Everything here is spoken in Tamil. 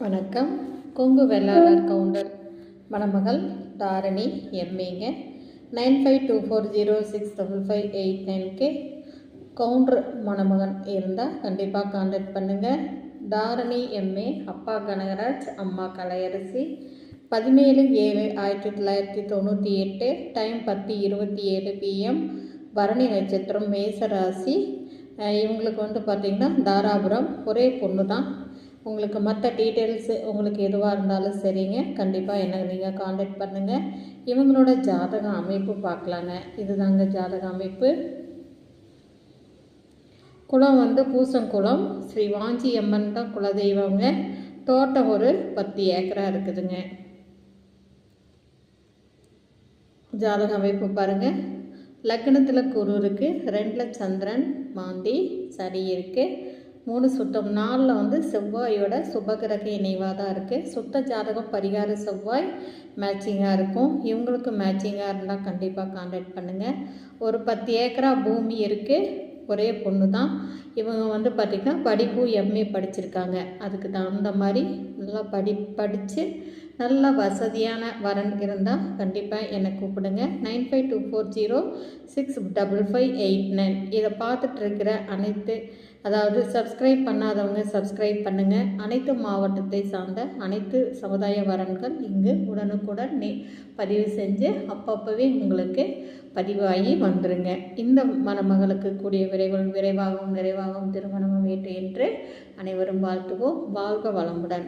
வணக்கம். கொங்கு வெள்ளாளர் கவுண்டர் மணமகள் தாரணி எம்ஏங்க. 9524065589க்கு கவுண்டர் மணமகன் இருந்தால் கண்டிப்பாக கான்டாக்ட் பண்ணுங்கள். தாரணி எம்ஏ, அப்பா கனகராஜ், அம்மா கலையரசி. 17/7/1998, time 10:27 PM. பரணி நட்சத்திரம், மேசராசி. இவங்களுக்கு பார்த்திங்கன்னா தாராபுரம். ஒரே பொண்ணு தான். உங்களுக்கு மற்ற டீட்டெயில்ஸு உங்களுக்கு எதுவாக இருந்தாலும் சரிங்க, கண்டிப்பாக என்ன நீங்கள் காண்டாக்ட் பண்ணுங்கள். இவங்களோட ஜாதக அமைப்பு பார்க்கலாங்க. இதுதாங்க ஜாதக அமைப்பு. குளம் பூசங்குளம். ஸ்ரீ வாஞ்சி அம்மன் தான் குலதெய்வங்க. தோட்டம் ஒரு 10 ஏக்கரா இருக்குதுங்க. ஜாதக அமைப்பு பாருங்கள். லக்னத்தில் குரு இருக்குது. 2ல் சந்திரன், மாந்தி, சனி இருக்குது. 3 சுத்தம். 4ல் செவ்வாயோட சுபகிரக இணைவாக தான் இருக்குது. சுத்த ஜாதகம் பரிகார செவ்வாய் மேட்சிங்காக இருக்கும். இவங்களுக்கு மேட்சிங்காக இருந்தால் கண்டிப்பாக கான்டாக்ட் பண்ணுங்கள். ஒரு 10 ஏக்கரா பூமி இருக்குது. ஒரே பொண்ணு தான். இவங்க பார்த்திங்கன்னா படிப்பு MA படிச்சிருக்காங்க. அதுக்கு தகுந்த மாதிரி நல்லா படித்து நல்ல வசதியான வரன் இருந்தால் கண்டிப்பாக என்னை கூப்பிடுங்க. 9524065589. இதை பார்த்துட்ருக்கிற அதாவது சப்ஸ்கிரைப் பண்ணாதவங்க சப்ஸ்கிரைப் பண்ணுங்கள். அனைத்து மாவட்டத்தை சார்ந்த அனைத்து சமுதாய வரன்கள் இங்கு உடனுக்குடன் பதிவு செஞ்சு அப்பப்போவே உங்களுக்கு பதிவாகி வந்துருங்க. இந்த மணமகளுக்கு கூடிய விரைவாகவும் நிறைவாகவும் திருமணமும் ஏற்று என்று அனைவரும் வாழ்த்துவோம். வாழ்க வளமுடன்.